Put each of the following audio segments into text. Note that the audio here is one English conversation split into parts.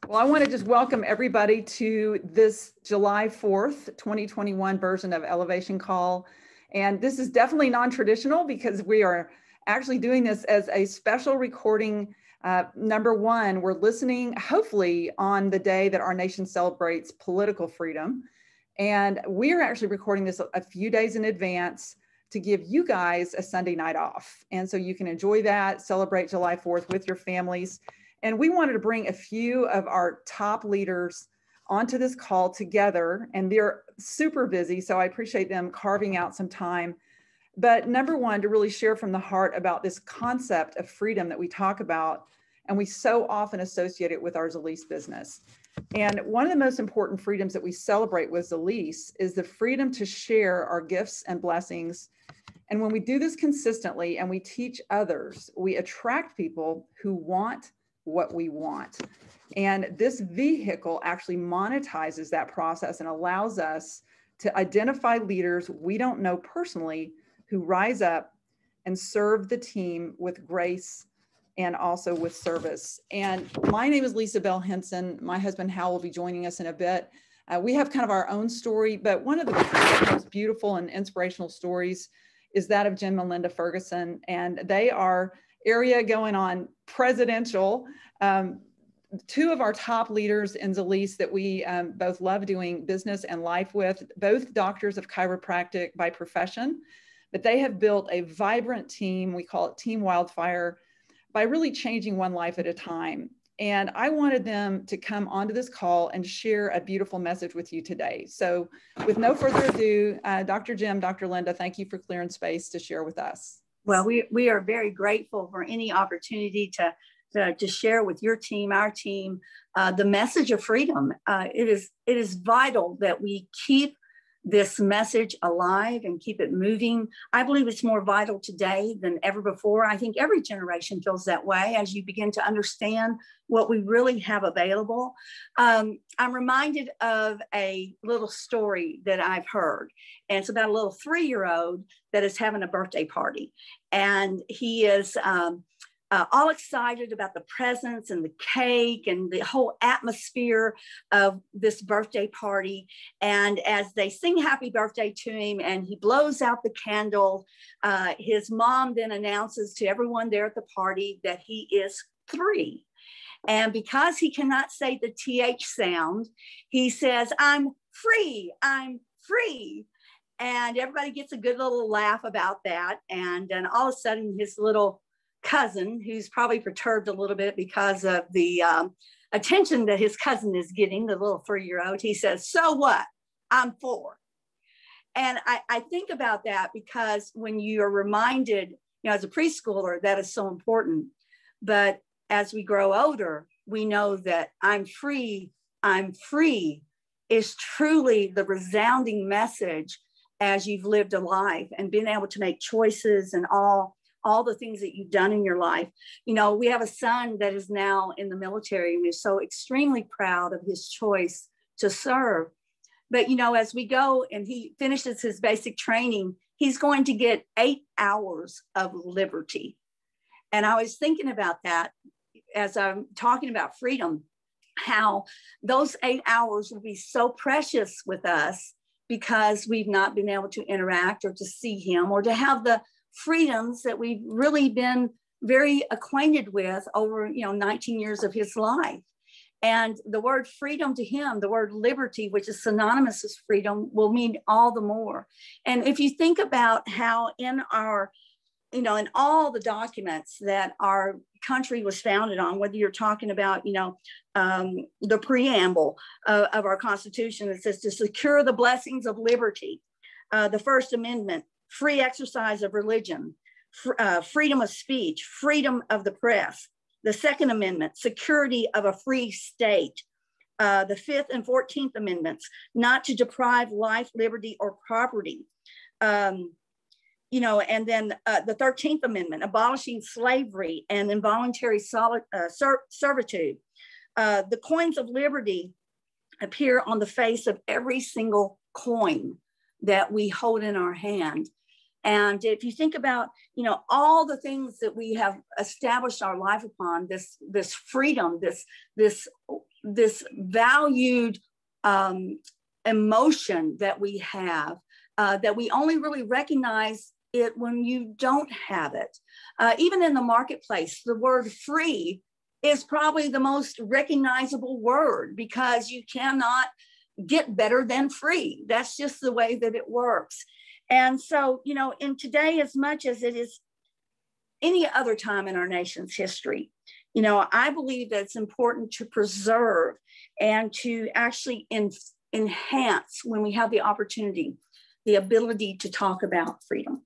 Well, I want to just welcome everybody to this July 4th, 2021 version of Elevation Call. And this is definitely non-traditional because we are actually doing this as a special recording. Number one, we're listening hopefully on the day that our nation celebrates political freedom. And we are actually recording this a few days in advance to give you guys a Sunday night off. And so you can enjoy that, celebrate July 4th with your families. And we wanted to bring a few of our top leaders onto this call together, and they're super busy, so I appreciate them carving out some time. But number one, to really share from the heart about this concept of freedom that we talk about, and we so often associate it with our Zalise business. And one of the most important freedoms that we celebrate with Zalise is the freedom to share our gifts and blessings. And when we do this consistently and we teach others, we attract people who want what we want. And this vehicle actually monetizes that process and allows us to identify leaders we don't know personally who rise up and serve the team with grace and also with service. And my name is Lisa Bell Henson. My husband Hal will be joining us in a bit. We have kind of our own story, but one of the most beautiful and inspirational stories is that of Jim and Linda Ferguson. And they are area going on presidential. Two of our top leaders in Zalise that we both love doing business and life with, both doctors of chiropractic by profession, but they have built a vibrant team. We call it Team Wildfire, by really changing one life at a time. And I wanted them to come onto this call and share a beautiful message with you today. So with no further ado, Dr. Jim, Dr. Linda, thank you for clearing space to share with us. Well, we are very grateful for any opportunity to share with your team, our team, the message of freedom. It is vital that we keep this message alive and keep it moving. I believe it's more vital today than ever before. I think every generation feels that way as you begin to understand what we really have available. I'm reminded of a little story that I've heard, and it's about a little 3-year-old that is having a birthday party. And he is all excited about the presents and the cake and the whole atmosphere of this birthday party. And as they sing happy birthday to him and he blows out the candle, his mom then announces to everyone there at the party that he is 3. And because he cannot say the TH sound, he says, "I'm free, I'm free." And everybody gets a good little laugh about that. And then all of a sudden his little cousin, who's probably perturbed a little bit because of the attention that his cousin is getting, the little 3-year-old, he says, "So what? I'm 4." And I think about that because when you are reminded, as a preschooler, that is so important. But as we grow older, we know that I'm free is truly the resounding message as you've lived a life and been able to make choices and all the things that you've done in your life. We have a son that is now in the military, and we're so extremely proud of his choice to serve. But, as we go and he finishes his basic training, he's going to get 8 hours of liberty. And I was thinking about that as I'm talking about freedom, how those 8 hours will be so precious with us because we've not been able to interact or to see him or to have the freedoms that we've really been very acquainted with over 19 years of his life. And the word freedom to him, the word liberty, which is synonymous with freedom, will mean all the more. And if you think about how in our, in all the documents that our country was founded on, whether you're talking about, the preamble of our Constitution that says to secure the blessings of liberty, the First Amendment, free exercise of religion, freedom of speech, freedom of the press. The Second Amendment, security of a free state. The Fifth and 14th Amendments, not to deprive life, liberty, or property. And then the 13th Amendment, abolishing slavery and involuntary servitude. The coins of liberty appear on the face of every single coin that we hold in our hand. And if you think about, all the things that we have established our life upon, this freedom, this this valued emotion that we have, that we only really recognize it when you don't have it. Even in the marketplace, the word free is probably the most recognizable word, because you cannot get better than free. That's just the way that it works. And so, you know, in today, as much as it is any other time in our nation's history, you know, I believe that it's important to preserve and to actually enhance, when we have the opportunity, the ability to talk about freedom.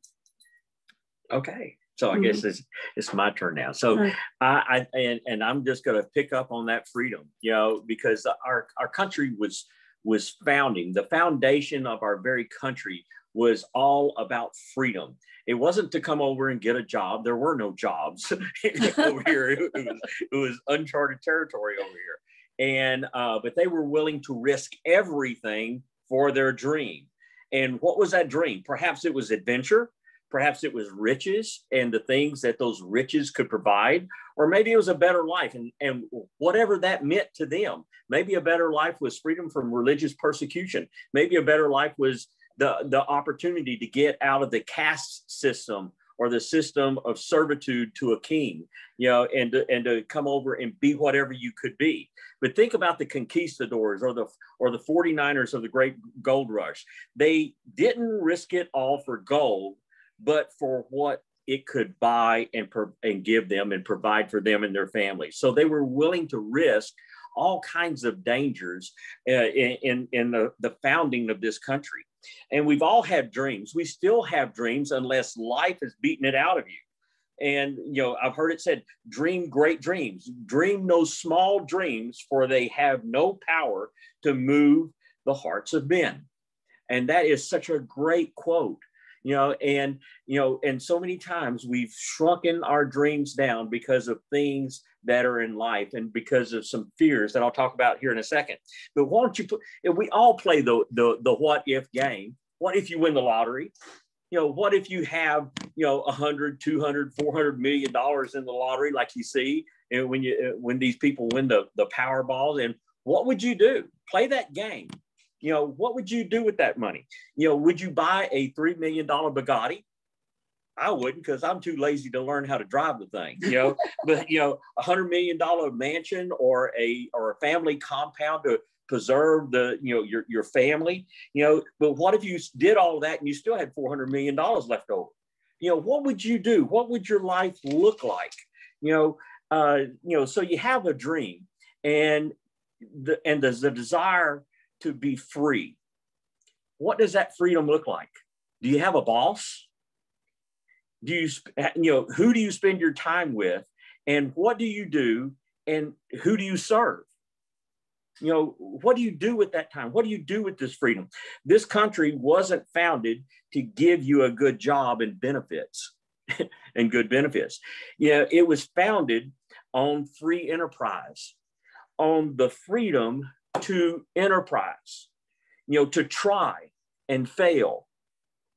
Okay. So I guess it's my turn now. So I'm just going to pick up on that freedom, you know, because our country was founding. The foundation of our very country was all about freedom. It wasn't to come over and get a job. There were no jobs over here. It was uncharted territory over here. And but they were willing to risk everything for their dream. And what was that dream? Perhaps it was adventure. Perhaps it was riches and the things that those riches could provide, or maybe it was a better life, and whatever that meant to them. Maybe a better life was freedom from religious persecution. Maybe a better life was the opportunity to get out of the caste system or the system of servitude to a king, you know, and to come over and be whatever you could be. But think about the conquistadors or the 49ers of the Great Gold Rush. They didn't risk it all for gold, but for what it could buy and give them and provide for them and their families. So they were willing to risk all kinds of dangers in the founding of this country. And we've all had dreams. We still have dreams unless life has beaten it out of you. And, you know, I've heard it said, dream great dreams. Dream no small dreams, for they have no power to move the hearts of men. And that is such a great quote. You know, and so many times we've shrunken our dreams down because of things that are in life and because of some fears that I'll talk about here in a second. But why don't you we all play the what if game. What if you win the lottery? You know, what if you have, you know, 100, 200, 400 million dollars in the lottery, like you see, and when these people win the Powerball, and what would you do? Play that game. You know, what would you do with that money? You know, would you buy a $3 million Bugatti? I wouldn't, because I'm too lazy to learn how to drive the thing, you know. But, you know, $100 million mansion or a family compound to preserve your family, you know. But what if you did all of that and you still had $400 million left over? You know, what would you do? What would your life look like? You know, so you have a dream, and there's the desire to be free. What does that freedom look like? Do you have a boss? Do who do you spend your time with, and what do you do, and who do you serve? You know, what do you do with that time? What do you do with this freedom? This country wasn't founded to give you a good job and benefits and good benefits. You know, it was founded on free enterprise, on the freedom to enterprise, you know, to try and fail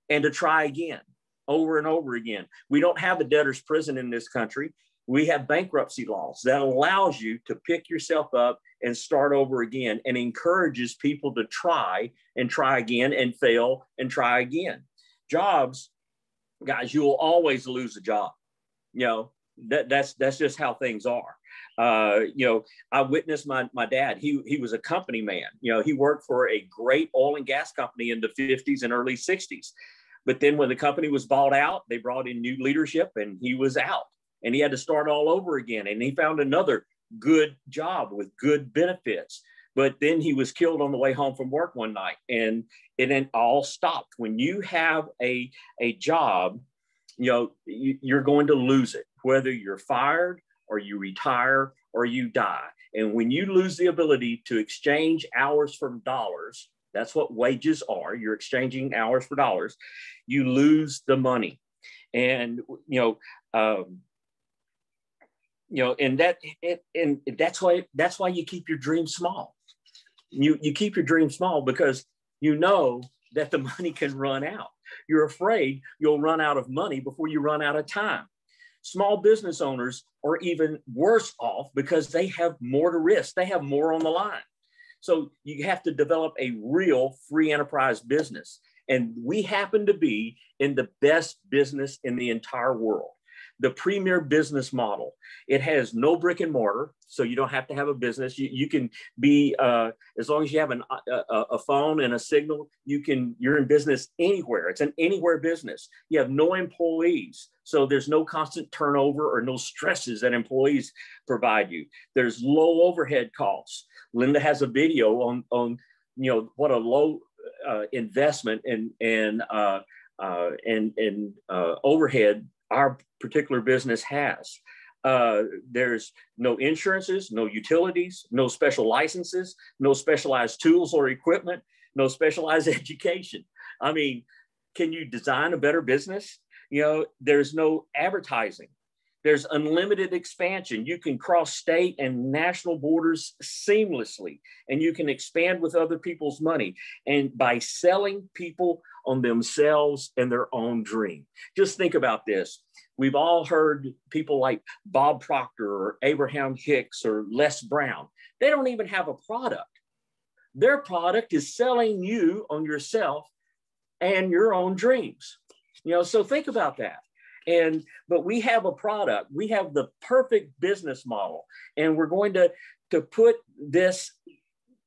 and to try again over and over again. We don't have a debtor's prison in this country. We have bankruptcy laws that allows you to pick yourself up and start over again, and encourages people to try and try again and fail and try again. Jobs, guys, you will always lose a job. You know, that's just how things are. You know, I witnessed my dad. He was a company man. You know, he worked for a great oil and gas company in the 50s and early 60s. But then when the company was bought out, they brought in new leadership and he was out, and he had to start all over again. And he found another good job with good benefits. But then he was killed on the way home from work one night, and it then all stopped. When you have a job, you know, you're going to lose it, whether you're fired or you retire or you die. And when you lose the ability to exchange hours for dollars, that's what wages are. You're exchanging hours for dollars. You lose the money. And, and that's why you keep your dreams small. You keep your dreams small because you know that the money can run out. You're afraid you'll run out of money before you run out of time. Small business owners are even worse off because they have more to risk. They have more on the line. So you have to develop a real free enterprise business. And we happen to be in the best business in the entire world. The premier business model. It has no brick and mortar, so you don't have to have a business. You can be, as long as you have a phone and a signal, you're in business anywhere. It's an anywhere business. You have no employees, so there's no constant turnover or no stresses that employees provide you. There's low overhead costs. Linda has a video on what a low investment and overhead our particular business has. There's no insurances, no utilities, no special licenses, no specialized tools or equipment, no specialized education. I mean, can you design a better business? There's no advertising. There's unlimited expansion. You can cross state and national borders seamlessly, and you can expand with other people's money. And by selling people on themselves and their own dream. Just think about this. We've all heard people like Bob Proctor or Abraham Hicks or Les Brown. They don't even have a product. Their product is selling you on yourself and your own dreams. So think about that. But we have a product. We have the perfect business model, and we're going to put this.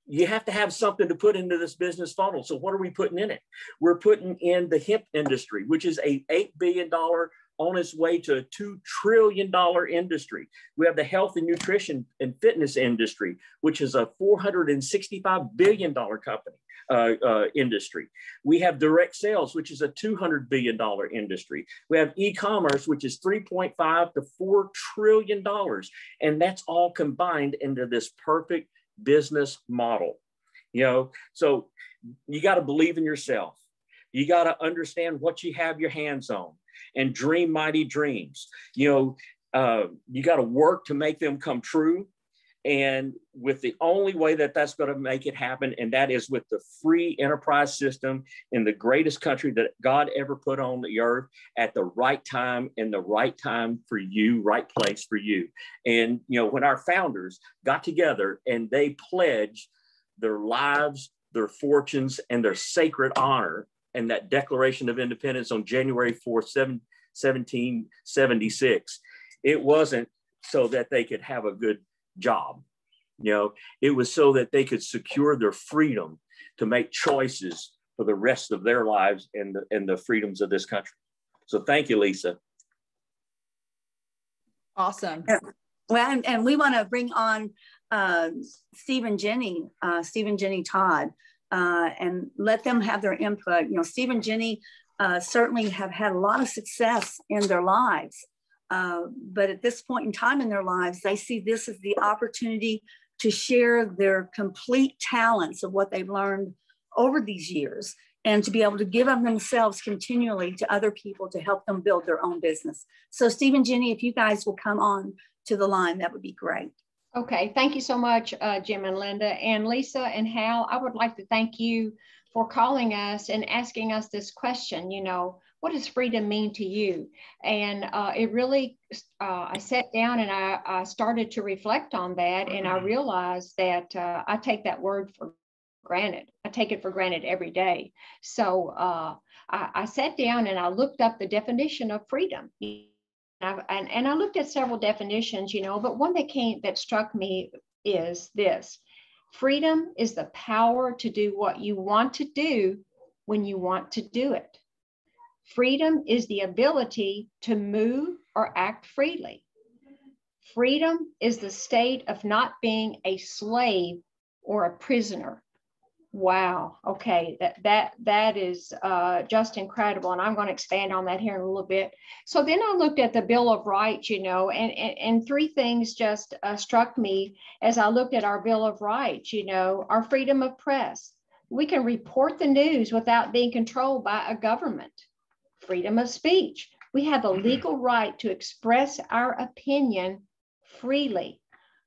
You have to have something to put into this business funnel. So what are we putting in it? We're putting in the hemp industry, which is a $8 billion on its way to a $2 trillion industry. We have the health and nutrition and fitness industry, which is a $465 billion industry. We have direct sales, which is a $200 billion industry. We have e-commerce, which is $3.5 to $4 trillion. And that's all combined into this perfect business model. So you got to believe in yourself. You got to understand what you have your hands on and dream mighty dreams. You got to work to make them come true. And with the only way that that's going to make it happen, and that is with the free enterprise system in the greatest country that God ever put on the earth at the right time, in the right time for you, right place for you. And, when our founders got together and they pledged their lives, their fortunes, and their sacred honor, and that Declaration of Independence on January 4th, 1776, it wasn't so that they could have a good job. It was so that they could secure their freedom to make choices for the rest of their lives and the freedoms of this country. So thank you, Lisa. Awesome. Well, and we want to bring on Steve and Jenny Todd, and let them have their input. Steve and Jenny certainly have had a lot of success in their lives. But at this point in time in their lives, they see this as the opportunity to share their complete talents of what they've learned over these years, and to be able to give of themselves continually to other people to help them build their own business. So Steve and Jenny, if you guys will come on to the line, that would be great. Okay, thank you so much, Jim and Linda. And Lisa and Hal, I would like to thank you for calling us and asking us this question, what does freedom mean to you? And it really, I sat down and I started to reflect on that, and I realized that I take that word for granted. I take it for granted every day. So I sat down and I looked up the definition of freedom. And I looked at several definitions, but one that struck me is this: freedom is the power to do what you want to do when you want to do it. Freedom is the ability to move or act freely. Freedom is the state of not being a slave or a prisoner. Wow. Okay. That is just incredible. And I'm going to expand on that here in a little bit. So then I looked at the Bill of Rights, and three things just struck me as I looked at our Bill of Rights, our freedom of press. We can report the news without being controlled by a government. Freedom of speech. We have a legal right to express our opinion freely.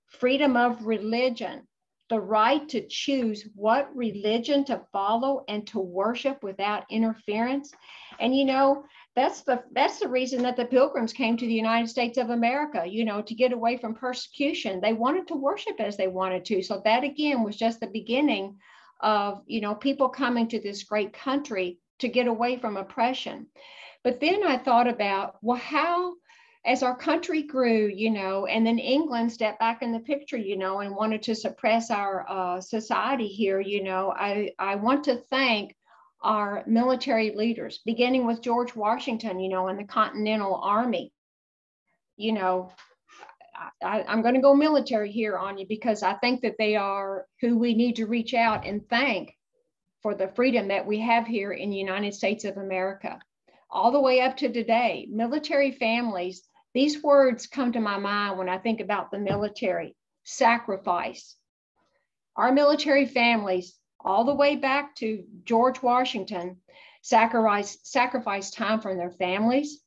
Freedom of religion. The right to choose what religion to follow and to worship without interference. And That's the reason that the Pilgrims came to the United States of America, you know, to get away from persecution. They wanted to worship as they wanted to. So that again was just the beginning of, you know, people coming to this great country to get away from oppression. But then I thought about, well, how, as our country grew, you know, and then England stepped back in the picture, you know, and wanted to suppress our society here, you know, I want to thank our military leaders, beginning with George Washington, you know, and the Continental Army. You know, I'm going to go military here on you because I think that they are who we need to reach out and thank for the freedom that we have here in the United States of America. All the way up to today, military families, these words come to my mind when I think about the military: sacrifice. Our military families, all the way back to George Washington, sacrifice time from their families.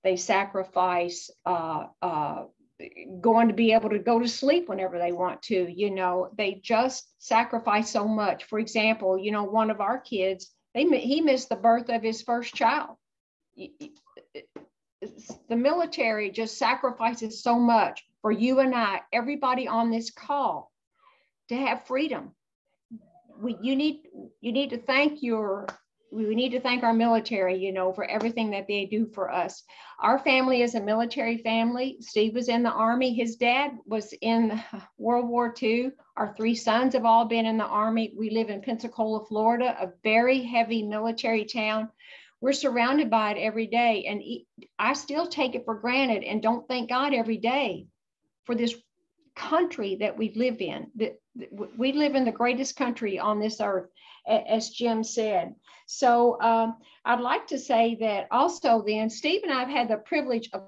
They sacrifice going to be able to go to sleep whenever they want to. You know, they just sacrifice so much. For example, you know, one of our kids, he missed the birth of his first child. The military just sacrifices so much for you and I, everybody on this call, to have freedom. We need to thank our military, you know, for everything that they do for us. Our family is a military family. Steve was in the Army. His dad was in World War II. Our 3 sons have all been in the Army. We live in Pensacola, Florida, a very heavy military town. We're surrounded by it every day. And I still take it for granted and don't thank God every day for this country that we live in. We live in the greatest country on this earth, as Jim said. So I'd like to say that also then, Steve and I have had the privilege of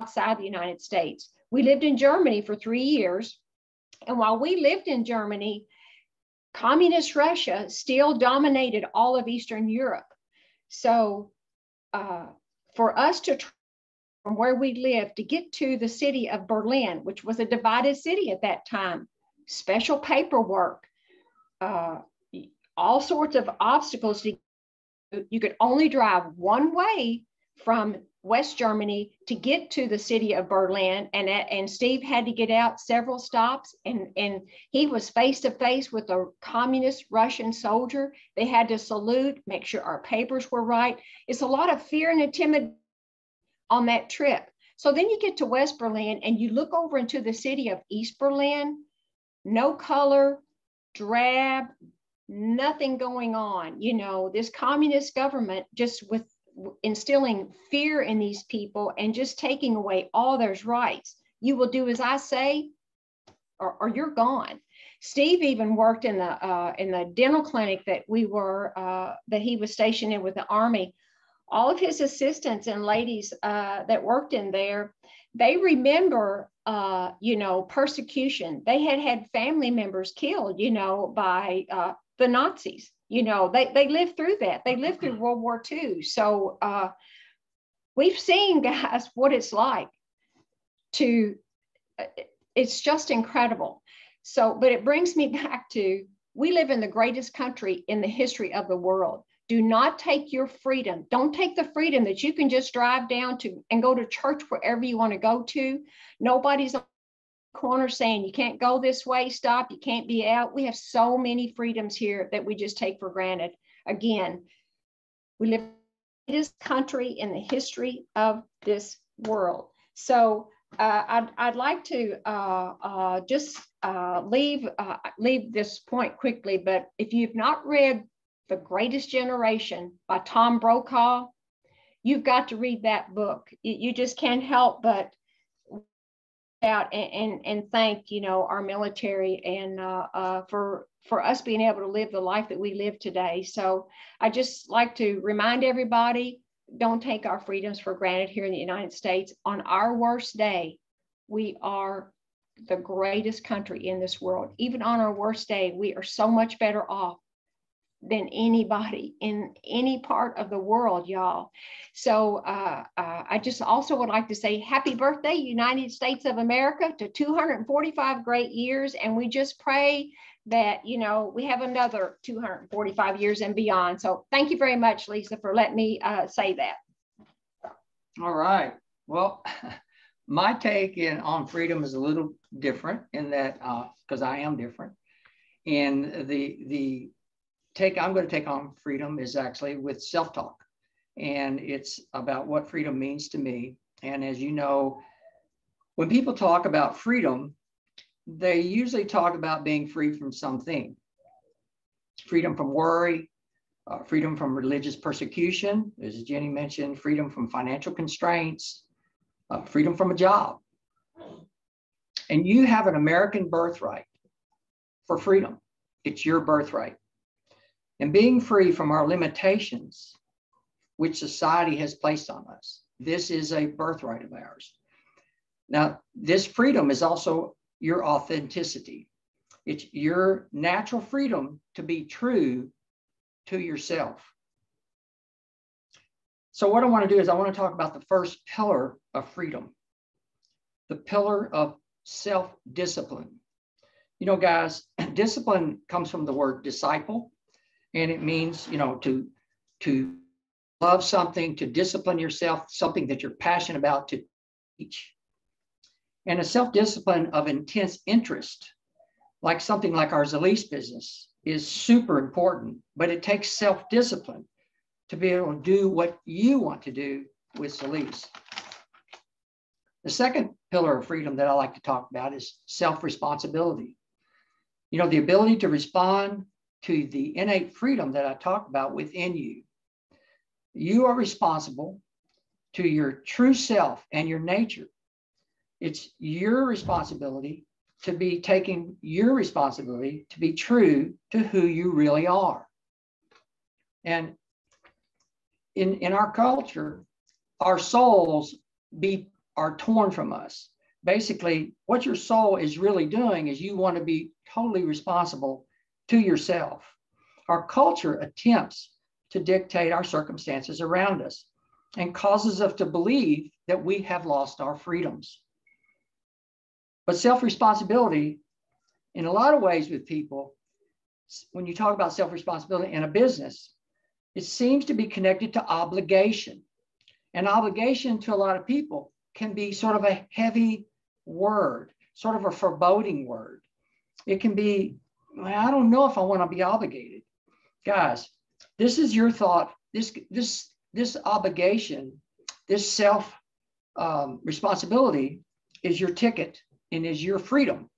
outside the United States. We lived in Germany for 3 years. And while we lived in Germany, communist Russia still dominated all of Eastern Europe. So for us to from where we lived to get to the city of Berlin, which was a divided city at that time, special paperwork, all sorts of obstacles. You could only drive one way from West Germany to get to the city of Berlin. And Steve had to get out several stops, and he was face to face with a communist Russian soldier. They had to salute, make sure our papers were right. It's a lot of fear and intimidation on that trip. So then you get to West Berlin and you look over into the city of East Berlin, no color, drab, nothing going on. You know, this communist government just with instilling fear in these people and just taking away all their rights. You will do as I say or you're gone. Steve even worked in the dental clinic that he was stationed in with the Army. All of his assistants and ladies that worked in there, they remember, you know, persecution. They had family members killed, you know, by the Nazis. You know, they lived through that. They lived through World War II. So we've seen, guys, what it's like it's just incredible. So, but it brings me back to, we live in the greatest country in the history of the world. Do not take your freedom. Don't take the freedom that you can just drive down to and go to church wherever you want to go to. Nobody's on the corner saying you can't go this way, stop, you can't be out. We have so many freedoms here that we just take for granted. Again, we live in this country in the history of this world. So I'd like to just leave this point quickly, but if you've not read The Greatest Generation by Tom Brokaw, you've got to read that book. You just can't help but out and thank, you know, our military and for us being able to live the life that we live today. So I just like to remind everybody, don't take our freedoms for granted here in the United States. On our worst day, we are the greatest country in this world. Even on our worst day, we are so much better off than anybody in any part of the world, y'all. So I just also would like to say happy birthday, United States of America, to 245 great years. And we just pray that, you know, we have another 245 years and beyond. So thank you very much, Lisa, for letting me say that. All right. Well, my take on freedom is a little different in that because I am different. And the take I'm going to take on freedom is actually with self-talk. And it's about what freedom means to me. And as you know, when people talk about freedom, they usually talk about being free from something. Freedom from worry, freedom from religious persecution, as Jenny mentioned, freedom from financial constraints, freedom from a job. And you have an American birthright for freedom. It's your birthright. And being free from our limitations, which society has placed on us, this is a birthright of ours. Now, this freedom is also your authenticity. It's your natural freedom to be true to yourself. So what I want to do is I want to talk about the first pillar of freedom, the pillar of self-discipline. You know, guys, discipline comes from the word disciple, and it means, you know, to love something, to discipline yourself, something that you're passionate about, to teach. And a self-discipline of intense interest, like something like our Zalise business, is super important, but it takes self-discipline to be able to do what you want to do with Zalise. The second pillar of freedom that I like to talk about is self-responsibility. You know, the ability to respond to the innate freedom that I talk about within you. You are responsible to your true self and your nature. It's your responsibility to be taking your responsibility to be true to who you really are. And in our culture, our souls are torn from us. Basically, what your soul is really doing is you want to be totally responsible to yourself. Our culture attempts to dictate our circumstances around us and causes us to believe that we have lost our freedoms. But self-responsibility, in a lot of ways with people, when you talk about self-responsibility in a business, it seems to be connected to obligation. And obligation to a lot of people can be sort of a heavy word, sort of a foreboding word. It can be, I don't know if I want to be obligated. Guys, this is your thought. This obligation, this self responsibility is your ticket and is your freedom.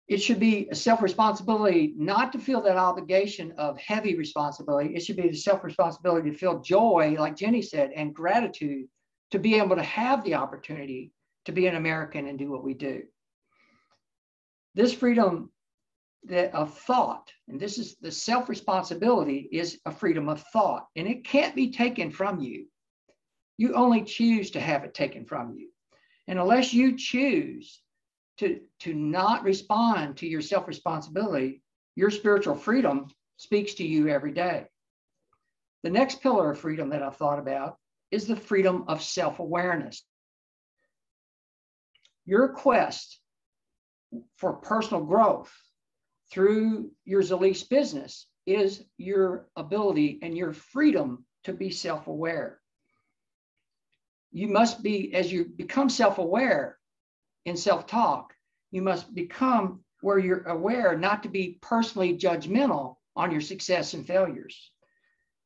It should be a self-responsibility not to feel that obligation of heavy responsibility. It should be the self-responsibility to feel joy, like Jenny said, and gratitude to be able to have the opportunity to be an American and do what we do. This freedom of thought, and this is the self-responsibility, is a freedom of thought, and it can't be taken from you. You only choose to have it taken from you. And unless you choose to not respond to your self-responsibility, your spiritual freedom speaks to you every day. The next pillar of freedom that I've thought about is the freedom of self-awareness. Your quest for personal growth through your Zalise business is your ability and your freedom to be self-aware. You must be, as you become self-aware in self-talk, you must become where you're aware not to be personally judgmental on your success and failures.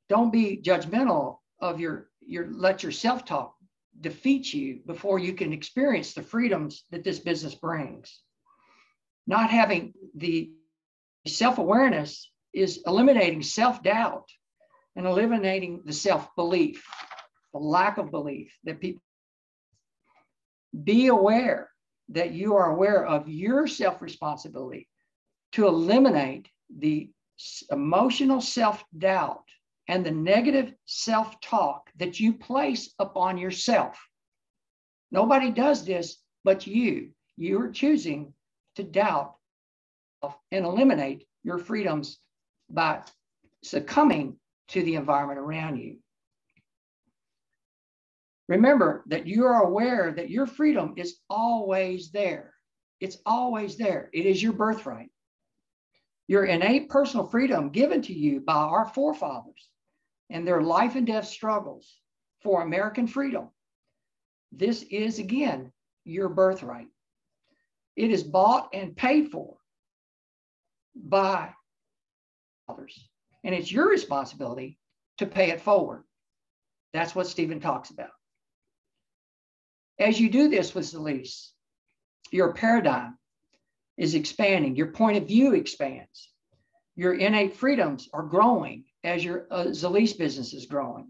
Don't be judgmental of let your self-talk defeat you before you can experience the freedoms that this business brings. Not having the self-awareness is eliminating self-doubt and eliminating the self-belief, the lack of belief that people. Be aware that you are aware of your self-responsibility to eliminate the emotional self-doubt and the negative self-talk that you place upon yourself. Nobody does this but you. You are choosing to doubt and eliminate your freedoms by succumbing to the environment around you. Remember that you are aware that your freedom is always there. It's always there. It is your birthright. Your innate personal freedom given to you by our forefathers and their life and death struggles for American freedom. This is, again, your birthright. It is bought and paid for by others, and it's your responsibility to pay it forward. That's what Stephen talks about. As you do this with Zalise, your paradigm is expanding, your point of view expands, your innate freedoms are growing as your Zalise business is growing,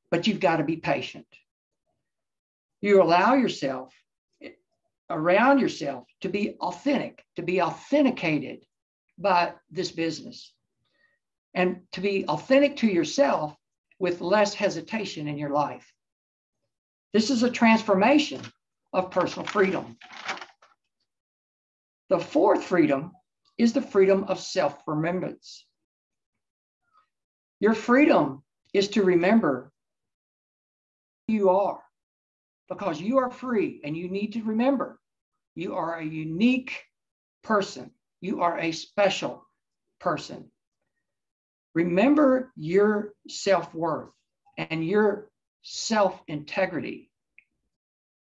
but you've got to be patient. You allow yourself, around yourself, to be authentic, to be authenticated by this business, and to be authentic to yourself with less hesitation in your life. This is a transformation of personal freedom. The fourth freedom is the freedom of self-remembrance. Your freedom is to remember who you are, because you are free, and you need to remember you are a unique person. You are a special person. Remember your self-worth and your self-integrity.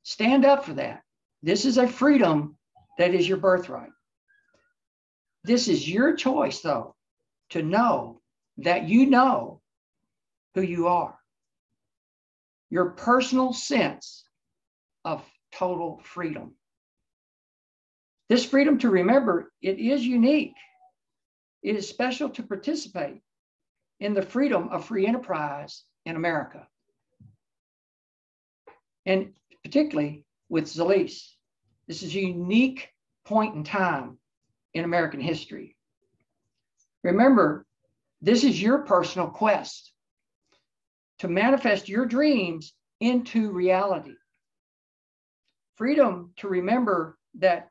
Stand up for that. This is a freedom that is your birthright. This is your choice, though, to know that you know who you are. Your personal sense of total freedom. This freedom to remember, it is unique. It is special to participate in the freedom of free enterprise in America. And particularly with Zalise. This is a unique point in time in American history. Remember, this is your personal quest to manifest your dreams into reality. Freedom to remember that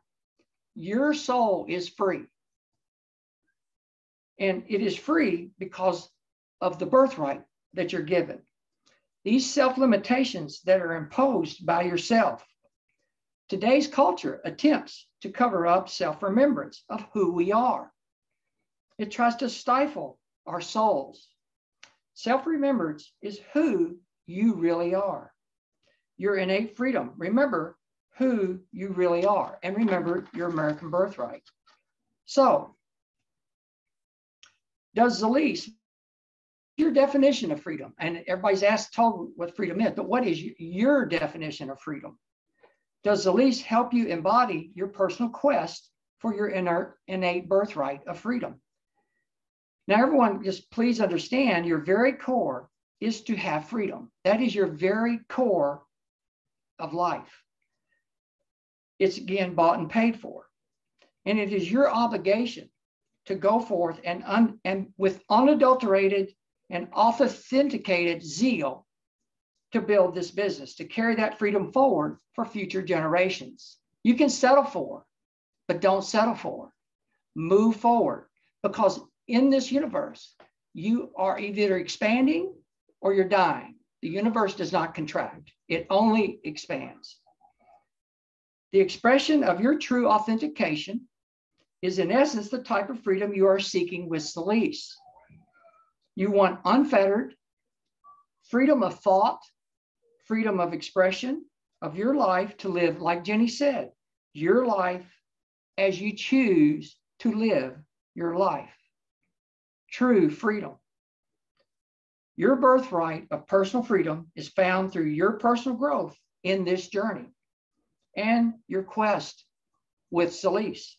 your soul is free. And it is free because of the birthright that you're given. These self-limitations that are imposed by yourself. Today's culture attempts to cover up self-remembrance of who we are. It tries to stifle our souls. Self-remembrance is who you really are. Your innate freedom. Remember who you really are, and remember your American birthright. So, does Zalise, your definition of freedom, and everybody's told what freedom is, but what is your definition of freedom? Does Zalise help you embody your personal quest for your innate birthright of freedom? Now, everyone, just please understand, your very core is to have freedom. That is your very core of life. It's, again, bought and paid for. And it is your obligation to go forth and with unadulterated and authenticated zeal to build this business, to carry that freedom forward for future generations. You can settle for, but don't settle for. Move forward, because in this universe, you are either expanding or you're dying. The universe does not contract. It only expands. The expression of your true authentication is, in essence, the type of freedom you are seeking with Zalise. You want unfettered freedom of thought, freedom of expression of your life to live, like Jenny said, your life as you choose to live your life. True freedom. Your birthright of personal freedom is found through your personal growth in this journey and your quest with Zalise.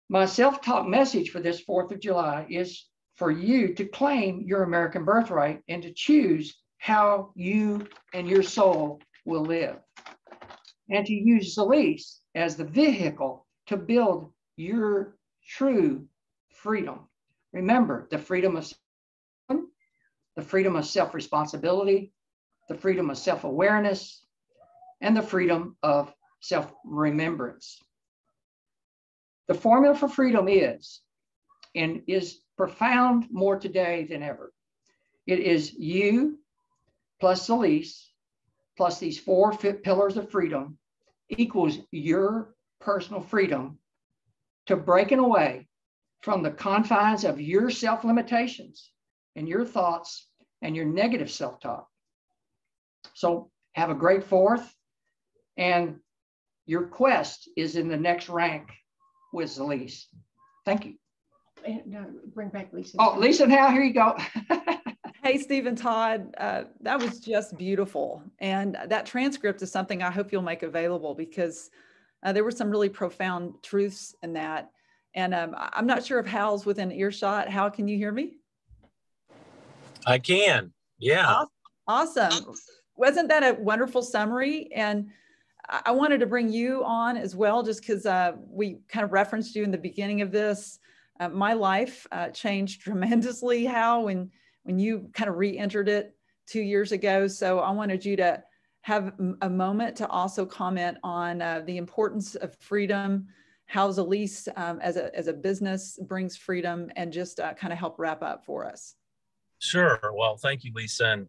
My self-talk message for this 4th of July is for you to claim your American birthright and to choose how you and your soul will live, and to use Zalise as the vehicle to build your true freedom. Remember, the freedom of self-responsibility, the freedom of self-awareness, and the freedom of self-remembrance. The formula for freedom is, and is profound more today than ever. It is you plus Zalise plus these 4 pillars of freedom equals your personal freedom to breaking away from the confines of your self-limitations and your thoughts and your negative self-talk. So have a great 4th, and your quest is in the next rank with Elise. Thank you. No, bring back Lisa. Oh, Lisa, now here you go. Hey, Steve and Todd, that was just beautiful. And that transcript is something I hope you'll make available, because there were some really profound truths in that. And I'm not sure if Hal's within earshot. Hal, can you hear me? I can. Yeah. Awesome. Wasn't that a wonderful summary? And I wanted to bring you on as well, just because we kind of referenced you in the beginning of this. My life changed tremendously, Hal, when you kind of re-entered it 2 years ago. So I wanted you to have a moment to also comment on the importance of freedom, how Elise as a business brings freedom, and just kind of help wrap up for us. Sure. Well, thank you, Lisa. And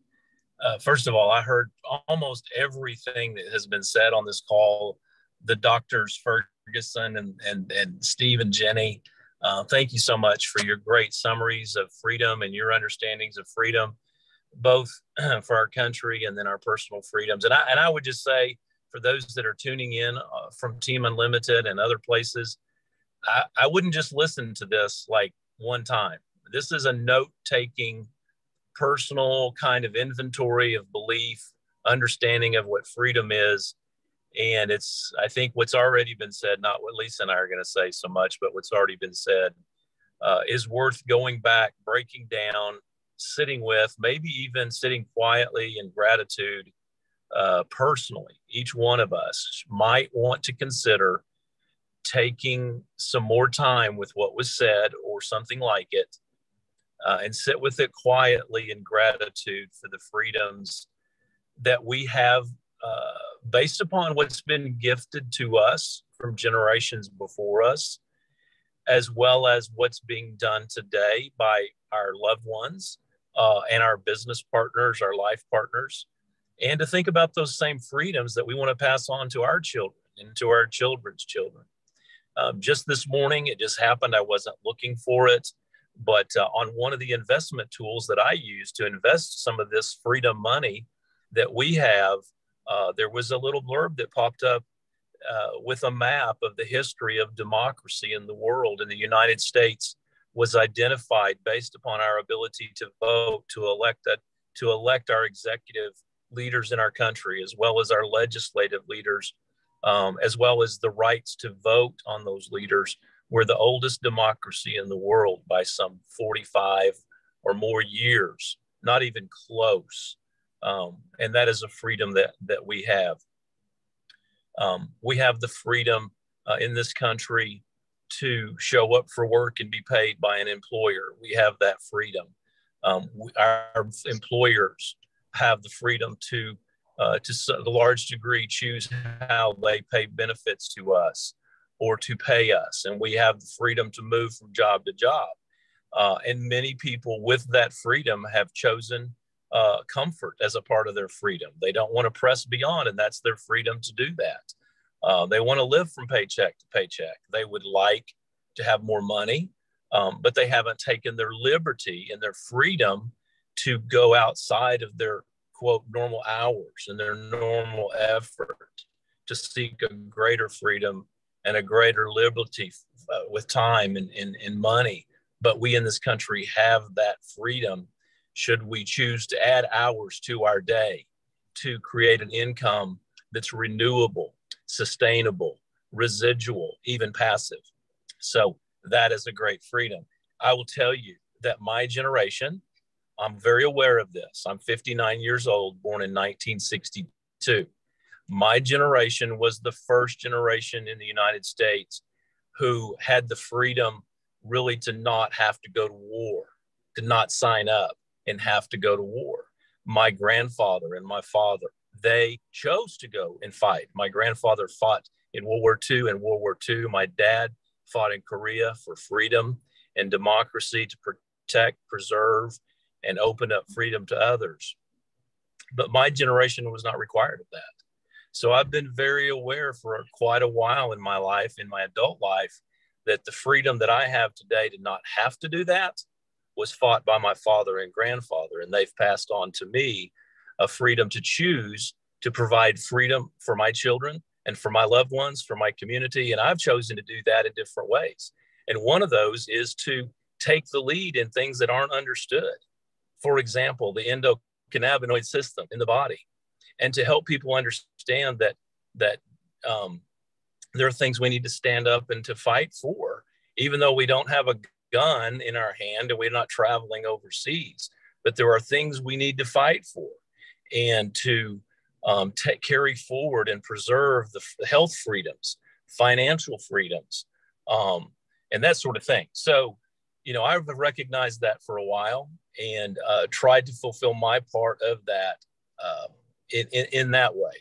first of all, I heard almost everything that has been said on this call. The doctors, Ferguson and Steve and Jenny, thank you so much for your great summaries of freedom and your understandings of freedom, both for our country and then our personal freedoms. And I would just say, for those that are tuning in from Team Unlimited and other places, I wouldn't just listen to this like one time. This is a note-taking, personal kind of inventory of belief, understanding of what freedom is. And it's, I think what's already been said, not what Lisa and I are going to say so much, but what's already been said is worth going back, breaking down, sitting with, maybe even sitting quietly in gratitude personally. Each one of us might want to consider taking some more time with what was said or something like it, and sit with it quietly in gratitude for the freedoms that we have based upon what's been gifted to us from generations before us, as well as what's being done today by our loved ones and our business partners, our life partners, and to think about those same freedoms that we want to pass on to our children and to our children's children. Just this morning, it just happened. I wasn't looking for it, but on one of the investment tools that I use to invest some of this freedom money that we have, there was a little blurb that popped up with a map of the history of democracy in the world. And the United States was identified based upon our ability to vote, to elect our executive leaders in our country, as well as our legislative leaders, as well as the rights to vote on those leaders. We're the oldest democracy in the world by some 45 or more years, not even close. And that is a freedom that we have. We have the freedom in this country to show up for work and be paid by an employer. We have that freedom. Our employers have the freedom to a large degree, choose how they pay benefits to us or to pay us. And we have the freedom to move from job to job. And many people with that freedom have chosen comfort as a part of their freedom. They don't want to press beyond, and that's their freedom to do that. They want to live from paycheck to paycheck. They would like to have more money, but they haven't taken their liberty and their freedom to go outside of their, quote, normal hours and their normal effort to seek a greater freedom and a greater liberty with time and money. But we in this country have that freedom should we choose to add hours to our day to create an income that's renewable, sustainable, residual, even passive. So that is a great freedom. I will tell you that my generation, I'm very aware of this. I'm 59 years old, born in 1962. My generation was the first generation in the United States who had the freedom really to not have to go to war, to not sign up and have to go to war. My grandfather and my father, they chose to go and fight. My grandfather fought in World War II and World War II. My dad fought in Korea for freedom and democracy to protect, preserve, and open up freedom to others. But my generation was not required of that. So I've been very aware for quite a while in my life, in my adult life, that the freedom that I have today to not have to do that was fought by my father and grandfather, and they've passed on to me a freedom to choose to provide freedom for my children and for my loved ones, for my community. And I've chosen to do that in different ways. And one of those is to take the lead in things that aren't understood. For example, the endocannabinoid system in the body, and to help people understand that there are things we need to stand up and to fight for, even though we don't have a gun in our hand and we're not traveling overseas. But there are things we need to fight for, and to carry forward and preserve the health freedoms, financial freedoms, and that sort of thing. So, you know, I've recognized that for a while and tried to fulfill my part of that in that way.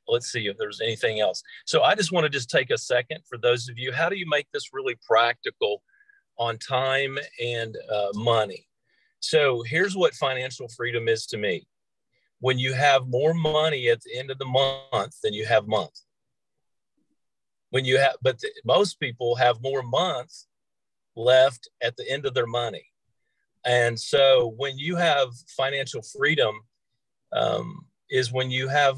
Let's see if there's anything else. So I just want to just take a second for those of you. How do you make this really practical on time and money? So here's what financial freedom is to me. When you have more money at the end of the month than you have month. Most people have more months left at the end of their money. And so when you have financial freedom is when you have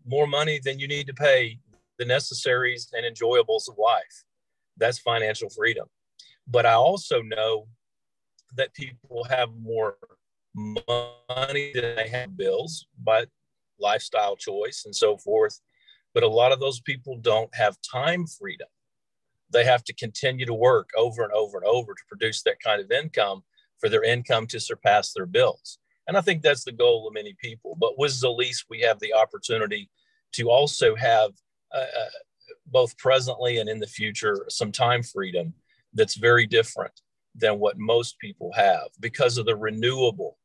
more money than you need to pay the necessaries and enjoyables of life. That's financial freedom. But I also know that people have more money than they have bills by lifestyle choice and so forth. But a lot of those people don't have time freedom. They have to continue to work over and over and over to produce that kind of income for their income to surpass their bills. And I think that's the goal of many people. But with Zalease, we have the opportunity to also have both presently and in the future some time freedom that's very different than what most people have because of the renewable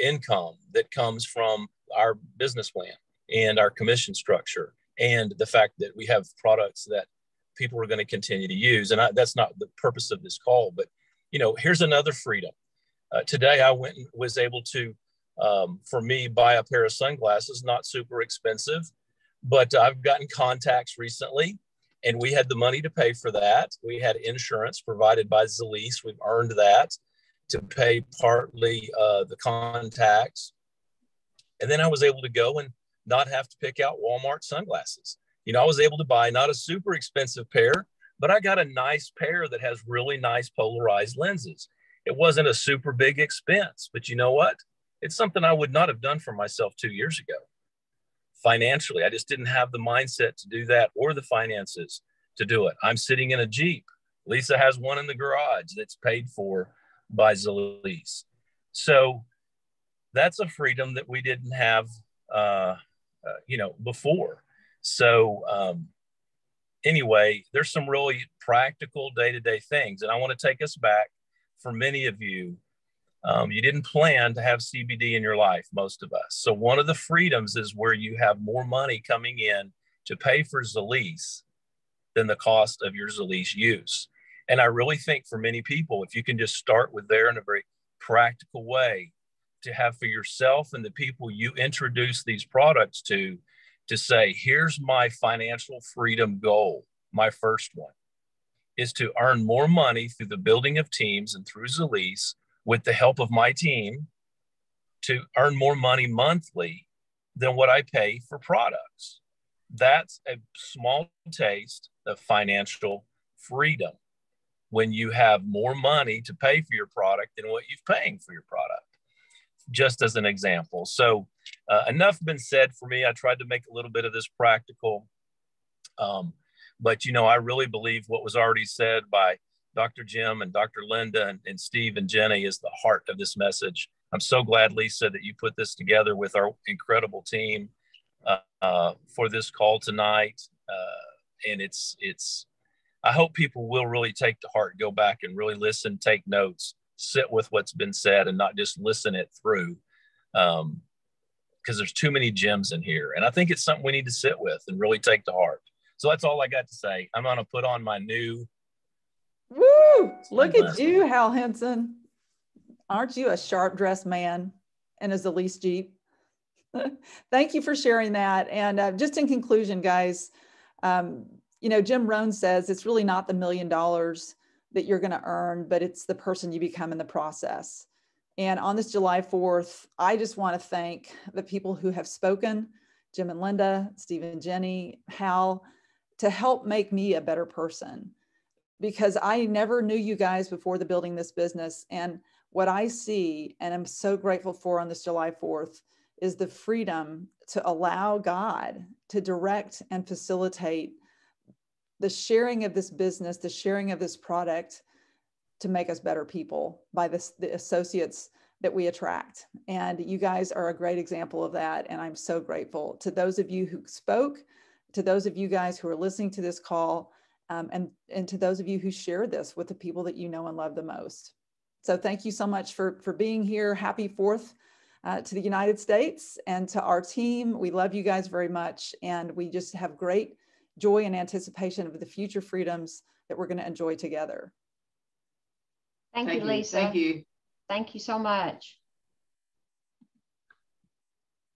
income that comes from our business plan and our commission structure, and the fact that we have products that people are going to continue to use. And that's not the purpose of this call, but you know, here's another freedom. Today I went and was able to, for me, buy a pair of sunglasses, not super expensive, but I've gotten contacts recently and we had the money to pay for that. We had insurance provided by Zalease. We've earned that to pay partly the contacts. And then I was able to go and not have to pick out Walmart sunglasses. You know, I was able to buy not a super expensive pair, but I got a nice pair that has really nice polarized lenses. It wasn't a super big expense, but you know what? It's something I would not have done for myself 2 years ago. Financially, I just didn't have the mindset to do that or the finances to do it. I'm sitting in a Jeep. Lisa has one in the garage that's paid for by Zalease. So that's a freedom that we didn't have, before. So anyway, there's some really practical day-to-day things. And I want to take us back. For many of you, you didn't plan to have CBD in your life, most of us. So one of the freedoms is where you have more money coming in to pay for Zalease than the cost of your Zalease use. And I really think for many people, if you can just start with there in a very practical way to have for yourself and the people you introduce these products to say, here's my financial freedom goal. My first one is to earn more money through the building of teams and through Zalease with the help of my team to earn more money monthly than what I pay for products. That's a small taste of financial freedom when you have more money to pay for your product than what you're paying for your product, just as an example. So enough been said for me. I tried to make a little bit of this practical. But, you know, I really believe what was already said by Dr. Jim and Dr. Linda and Steve and Jenny is the heart of this message. I'm so glad, Lisa, that you put this together with our incredible team for this call tonight. And I hope people will really take to heart, go back and really listen, take notes, sit with what's been said and not just listen it through. Because there's too many gems in here. And I think it's something we need to sit with and really take to heart. So that's all I got to say. I'm going to put on my new. Woo! Look at you, Hal Henson. Aren't you a sharp dressed man in a Zalease Jeep? Thank you for sharing that. And just in conclusion, guys, Jim Rohn says it's really not the $1 million that you're going to earn, but it's the person you become in the process. And on this July 4th, I just want to thank the people who have spoken, Jim and Linda, Steve and Jenny, Hal, to help make me a better person, because I never knew you guys before the building this business. And what I see, and I'm so grateful for on this July 4th, is the freedom to allow God to direct and facilitate the sharing of this business, the sharing of this product, to make us better people by the associates that we attract. And you guys are a great example of that. And I'm so grateful to those of you who spoke, to those of you guys who are listening to this call, and to those of you who share this with the people that you know and love the most. So thank you so much for being here. Happy 4th to the United States and to our team. We love you guys very much. And we just have great joy and anticipation of the future freedoms that we're going to enjoy together. Thank you, Lisa. Thank you. Thank you so much.